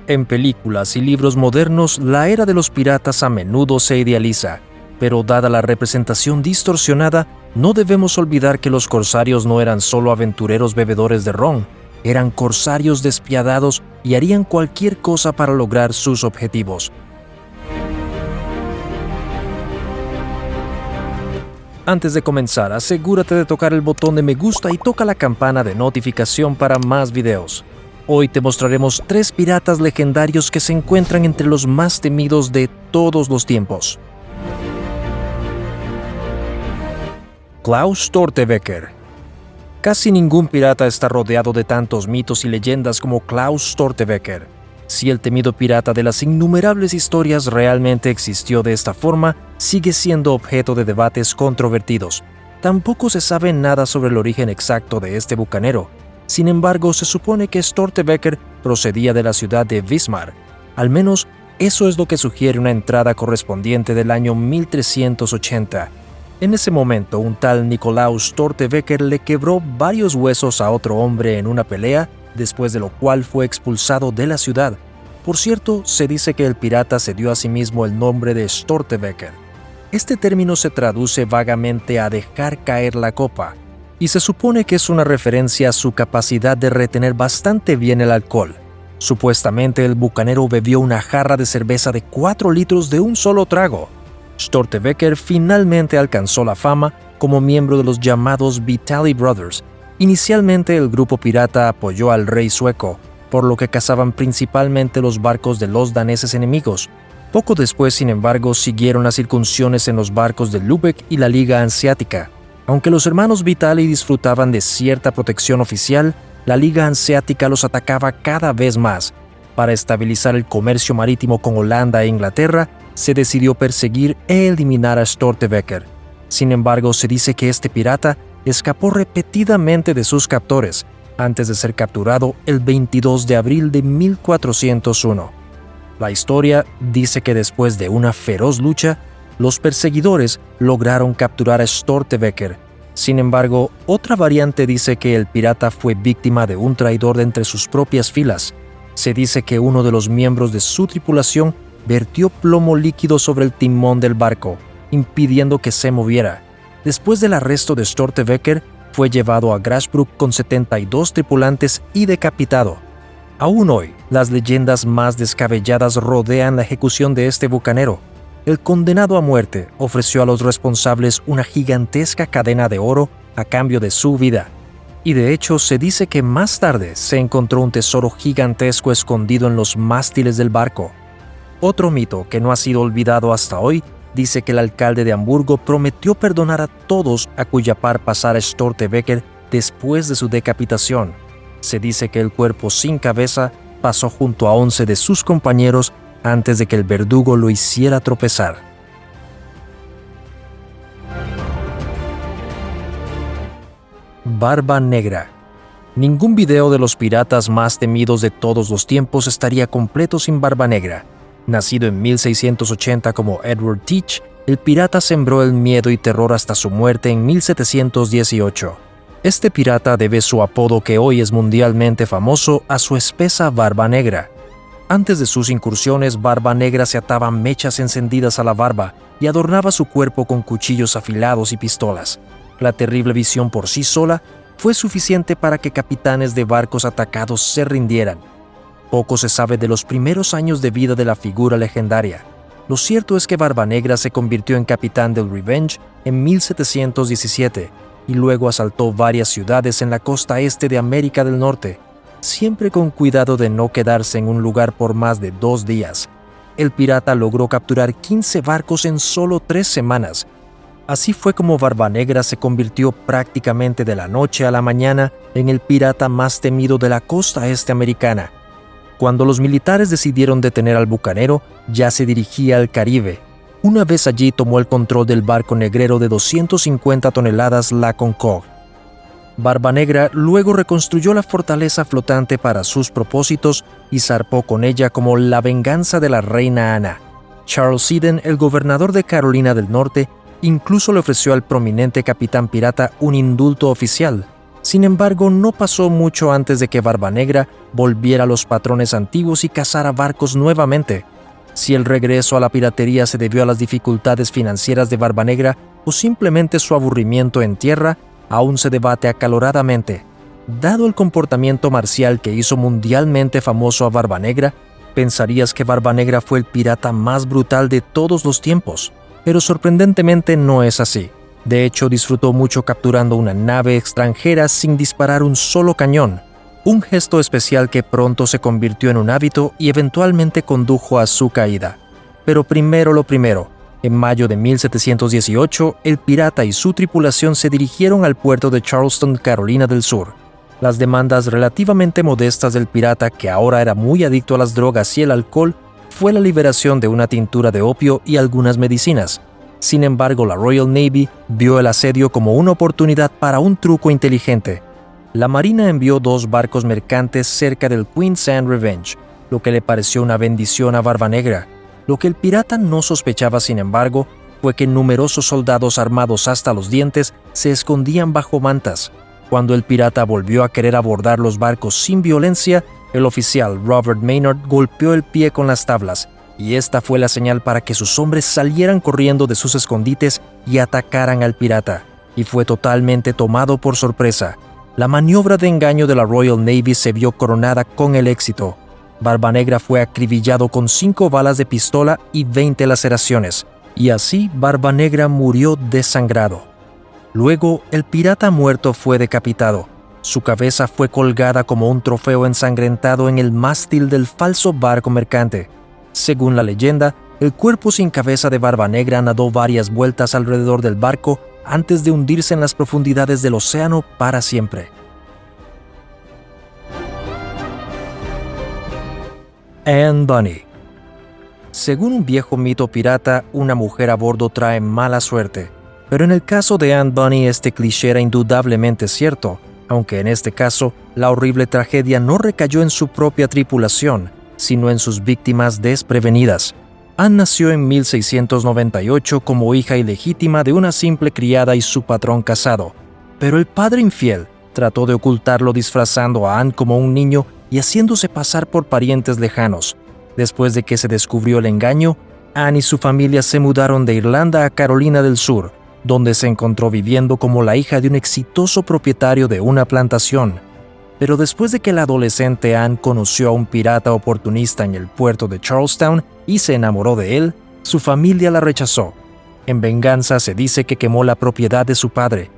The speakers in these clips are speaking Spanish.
En películas y libros modernos, la era de los piratas a menudo se idealiza, pero dada la representación distorsionada, no debemos olvidar que los corsarios no eran solo aventureros bebedores de ron, eran corsarios despiadados y harían cualquier cosa para lograr sus objetivos. Antes de comenzar, asegúrate de tocar el botón de me gusta y toca la campana de notificación para más videos. Hoy te mostraremos 3 piratas legendarios que se encuentran entre los más temidos de todos los tiempos. Klaus Stortebeker. Casi ningún pirata está rodeado de tantos mitos y leyendas como Klaus Stortebeker. Si el temido pirata de las innumerables historias realmente existió de esta forma, sigue siendo objeto de debates controvertidos. Tampoco se sabe nada sobre el origen exacto de este bucanero. Sin embargo, se supone que Stortebeker procedía de la ciudad de Wismar. Al menos, eso es lo que sugiere una entrada correspondiente del año 1380. En ese momento, un tal Nikolaus Stortebeker le quebró varios huesos a otro hombre en una pelea, después de lo cual fue expulsado de la ciudad. Por cierto, se dice que el pirata se dio a sí mismo el nombre de Stortebeker. Este término se traduce vagamente a dejar caer la copa, y se supone que es una referencia a su capacidad de retener bastante bien el alcohol. Supuestamente el bucanero bebió una jarra de cerveza de 4 litros de un solo trago. Stortebeker finalmente alcanzó la fama como miembro de los llamados Vitali Brothers. Inicialmente el grupo pirata apoyó al rey sueco, por lo que cazaban principalmente los barcos de los daneses enemigos. Poco después, sin embargo, siguieron las incursiones en los barcos de Lübeck y la Liga Hanseática. Aunque los hermanos Vitali disfrutaban de cierta protección oficial, la Liga Hanseática los atacaba cada vez más. Para estabilizar el comercio marítimo con Holanda e Inglaterra, se decidió perseguir e eliminar a Stortebeker. Sin embargo, se dice que este pirata escapó repetidamente de sus captores, antes de ser capturado el 22 de abril de 1401. La historia dice que después de una feroz lucha, los perseguidores lograron capturar a Stortebeker. Sin embargo, otra variante dice que el pirata fue víctima de un traidor de entre sus propias filas. Se dice que uno de los miembros de su tripulación vertió plomo líquido sobre el timón del barco, impidiendo que se moviera. Después del arresto de Stortebeker, fue llevado a Grasbrook con 72 tripulantes y decapitado. Aún hoy, las leyendas más descabelladas rodean la ejecución de este bucanero. El condenado a muerte ofreció a los responsables una gigantesca cadena de oro a cambio de su vida. Y de hecho, se dice que más tarde se encontró un tesoro gigantesco escondido en los mástiles del barco. Otro mito que no ha sido olvidado hasta hoy dice que el alcalde de Hamburgo prometió perdonar a todos a cuya par pasara Stortebeker después de su decapitación. Se dice que el cuerpo sin cabeza pasó junto a 11 de sus compañeros antes de que el verdugo lo hiciera tropezar. Barba Negra. Ningún video de los piratas más temidos de todos los tiempos estaría completo sin Barba Negra. Nacido en 1680 como Edward Teach, el pirata sembró el miedo y terror hasta su muerte en 1718. Este pirata debe su apodo, que hoy es mundialmente famoso, a su espesa barba negra. Antes de sus incursiones, Barba Negra se ataba mechas encendidas a la barba y adornaba su cuerpo con cuchillos afilados y pistolas. La terrible visión por sí sola fue suficiente para que capitanes de barcos atacados se rindieran. Poco se sabe de los primeros años de vida de la figura legendaria. Lo cierto es que Barba Negra se convirtió en capitán del Revenge en 1717 y luego asaltó varias ciudades en la costa este de América del Norte, siempre con cuidado de no quedarse en un lugar por más de 2 días. El pirata logró capturar 15 barcos en solo 3 semanas. Así fue como Barba Negra se convirtió prácticamente de la noche a la mañana en el pirata más temido de la costa este americana. Cuando los militares decidieron detener al bucanero, ya se dirigía al Caribe. Una vez allí tomó el control del barco negrero de 250 toneladas La Concorde. Barba Negra luego reconstruyó la fortaleza flotante para sus propósitos y zarpó con ella como la venganza de la reina Ana. Charles Eden, el gobernador de Carolina del Norte, incluso le ofreció al prominente capitán pirata un indulto oficial. Sin embargo, no pasó mucho antes de que Barbanegra volviera a los patrones antiguos y cazara barcos nuevamente. Si el regreso a la piratería se debió a las dificultades financieras de Barbanegra o simplemente su aburrimiento en tierra, aún se debate acaloradamente. Dado el comportamiento marcial que hizo mundialmente famoso a Barbanegra, pensarías que Barbanegra fue el pirata más brutal de todos los tiempos, pero sorprendentemente no es así. De hecho, disfrutó mucho capturando una nave extranjera sin disparar un solo cañón, un gesto especial que pronto se convirtió en un hábito y eventualmente condujo a su caída. Pero primero lo primero, en mayo de 1718, el pirata y su tripulación se dirigieron al puerto de Charleston, Carolina del Sur. Las demandas relativamente modestas del pirata, que ahora era muy adicto a las drogas y el alcohol, fue la liberación de una tintura de opio y algunas medicinas. Sin embargo, la Royal Navy vio el asedio como una oportunidad para un truco inteligente. La Marina envió 2 barcos mercantes cerca del Queen's Anne Revenge, lo que le pareció una bendición a Barbanegra. Lo que el pirata no sospechaba, sin embargo, fue que numerosos soldados armados hasta los dientes se escondían bajo mantas. Cuando el pirata volvió a querer abordar los barcos sin violencia, el oficial Robert Maynard golpeó el pie con las tablas, y esta fue la señal para que sus hombres salieran corriendo de sus escondites y atacaran al pirata, y fue totalmente tomado por sorpresa. La maniobra de engaño de la Royal Navy se vio coronada con el éxito. Barbanegra fue acribillado con 5 balas de pistola y 20 laceraciones, y así Barbanegra murió desangrado. Luego, el pirata muerto fue decapitado. Su cabeza fue colgada como un trofeo ensangrentado en el mástil del falso barco mercante. Según la leyenda, el cuerpo sin cabeza de Barbanegra nadó varias vueltas alrededor del barco antes de hundirse en las profundidades del océano para siempre. Anne Bonny. Según un viejo mito pirata, una mujer a bordo trae mala suerte. Pero en el caso de Anne Bonny este cliché era indudablemente cierto, aunque en este caso la horrible tragedia no recayó en su propia tripulación, sino en sus víctimas desprevenidas. Anne nació en 1698 como hija ilegítima de una simple criada y su patrón casado, pero el padre infiel trató de ocultarlo disfrazando a Anne como un niño y haciéndose pasar por parientes lejanos. Después de que se descubrió el engaño, Anne y su familia se mudaron de Irlanda a Carolina del Sur, donde se encontró viviendo como la hija de un exitoso propietario de una plantación. Pero después de que la adolescente Anne conoció a un pirata oportunista en el puerto de Charlestown y se enamoró de él, su familia la rechazó. En venganza se dice que quemó la propiedad de su padre.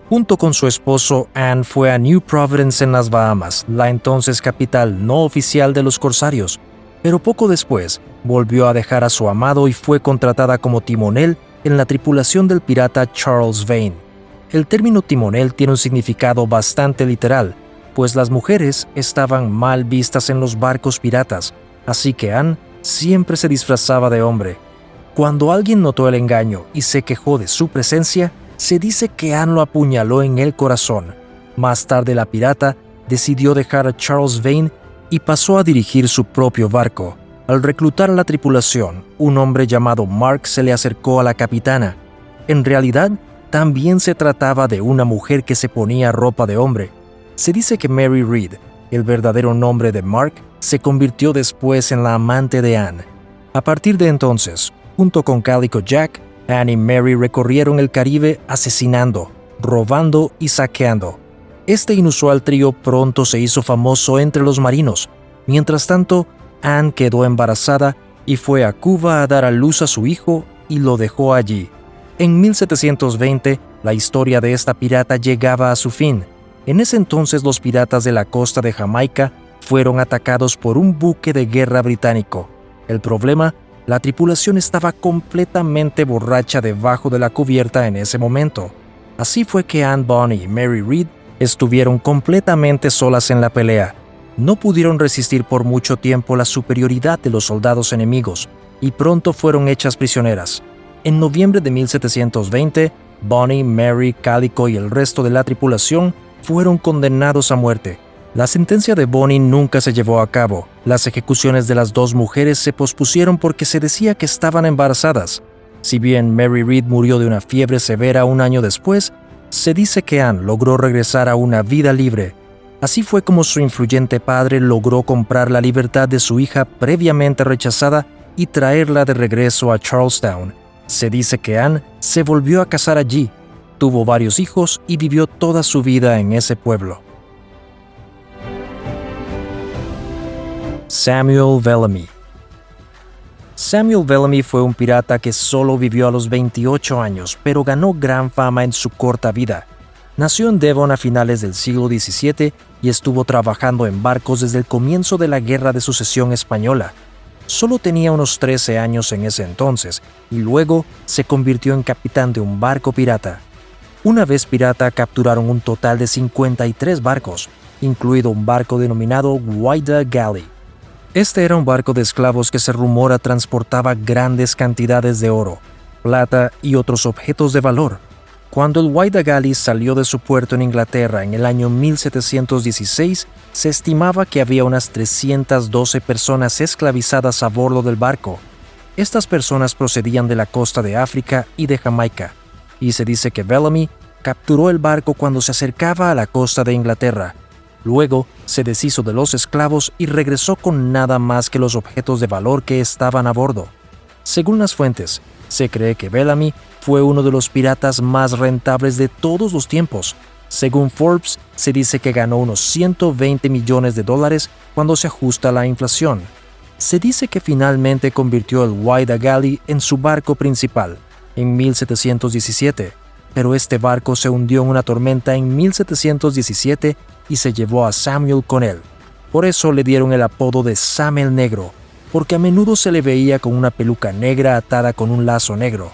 Junto con su esposo, Anne fue a New Providence en las Bahamas, la entonces capital no oficial de los corsarios, pero poco después volvió a dejar a su amado y fue contratada como timonel en la tripulación del pirata Charles Vane. El término timonel tiene un significado bastante literal, pues las mujeres estaban mal vistas en los barcos piratas, así que Anne siempre se disfrazaba de hombre. Cuando alguien notó el engaño y se quejó de su presencia, se dice que Anne lo apuñaló en el corazón. Más tarde la pirata decidió dejar a Charles Vane y pasó a dirigir su propio barco. Al reclutar a la tripulación, un hombre llamado Mark se le acercó a la capitana. En realidad, también se trataba de una mujer que se ponía ropa de hombre. Se dice que Mary Read, el verdadero nombre de Mark, se convirtió después en la amante de Anne. A partir de entonces, junto con Calico Jack, Anne y Mary recorrieron el Caribe asesinando, robando y saqueando. Este inusual trío pronto se hizo famoso entre los marinos. Mientras tanto, Anne quedó embarazada y fue a Cuba a dar a luz a su hijo y lo dejó allí. En 1720, la historia de esta pirata llegaba a su fin. En ese entonces los piratas de la costa de Jamaica fueron atacados por un buque de guerra británico. El problema, la tripulación estaba completamente borracha debajo de la cubierta en ese momento. Así fue que Anne Bonny y Mary Read estuvieron completamente solas en la pelea. No pudieron resistir por mucho tiempo la superioridad de los soldados enemigos y pronto fueron hechas prisioneras. En noviembre de 1720, Bonny, Mary, Calico y el resto de la tripulación fueron condenados a muerte. La sentencia de Bonny nunca se llevó a cabo. Las ejecuciones de las 2 mujeres se pospusieron porque se decía que estaban embarazadas. Si bien Mary Read murió de una fiebre severa un año después, Se dice que Anne logró regresar a una vida libre. Así fue como su influyente padre logró comprar la libertad de su hija previamente rechazada y traerla de regreso a Charlestown. Se dice que Anne se volvió a casar allí, tuvo varios hijos y vivió toda su vida en ese pueblo. Samuel Bellamy. Samuel Bellamy fue un pirata que solo vivió a los 28 años, pero ganó gran fama en su corta vida. Nació en Devon a finales del siglo XVII y estuvo trabajando en barcos desde el comienzo de la Guerra de Sucesión Española. Solo tenía unos 13 años en ese entonces y luego se convirtió en capitán de un barco pirata. Una vez pirata capturaron un total de 53 barcos, incluido un barco denominado Whydah Galley. Este era un barco de esclavos que se rumora transportaba grandes cantidades de oro, plata y otros objetos de valor. Cuando el Whydah Galley salió de su puerto en Inglaterra en el año 1716, se estimaba que había unas 312 personas esclavizadas a bordo del barco. Estas personas procedían de la costa de África y de Jamaica, y se dice que Bellamy capturó el barco cuando se acercaba a la costa de Inglaterra. Luego se deshizo de los esclavos y regresó con nada más que los objetos de valor que estaban a bordo. Según las fuentes, se cree que Bellamy fue uno de los piratas más rentables de todos los tiempos. Según Forbes, se dice que ganó unos $120 millones cuando se ajusta la inflación. Se dice que finalmente convirtió el Whydah Galley en su barco principal en 1717, pero este barco se hundió en una tormenta en 1717 y se llevó a Samuel con él. Por eso le dieron el apodo de Sam el Negro, porque a menudo se le veía con una peluca negra atada con un lazo negro.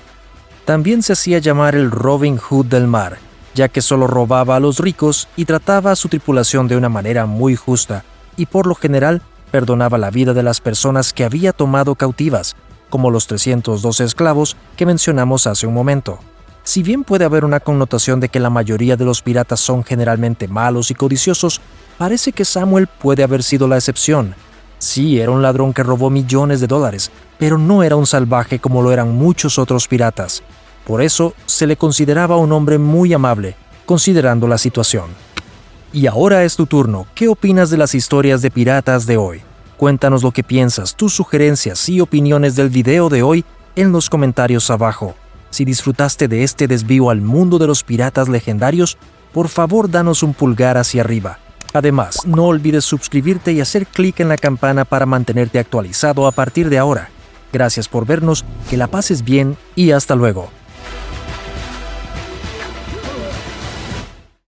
También se hacía llamar el Robin Hood del mar, ya que solo robaba a los ricos y trataba a su tripulación de una manera muy justa, y por lo general perdonaba la vida de las personas que había tomado cautivas, como los 312 esclavos que mencionamos hace un momento. Si bien puede haber una connotación de que la mayoría de los piratas son generalmente malos y codiciosos, parece que Samuel puede haber sido la excepción. Sí, era un ladrón que robó millones de dólares, pero no era un salvaje como lo eran muchos otros piratas. Por eso, se le consideraba un hombre muy amable, considerando la situación. Y ahora es tu turno. ¿Qué opinas de las historias de piratas de hoy? Cuéntanos lo que piensas, tus sugerencias y opiniones del video de hoy en los comentarios abajo. Si disfrutaste de este desvío al mundo de los piratas legendarios, por favor danos un pulgar hacia arriba. Además, no olvides suscribirte y hacer clic en la campana para mantenerte actualizado a partir de ahora. Gracias por vernos, que la pases bien y hasta luego.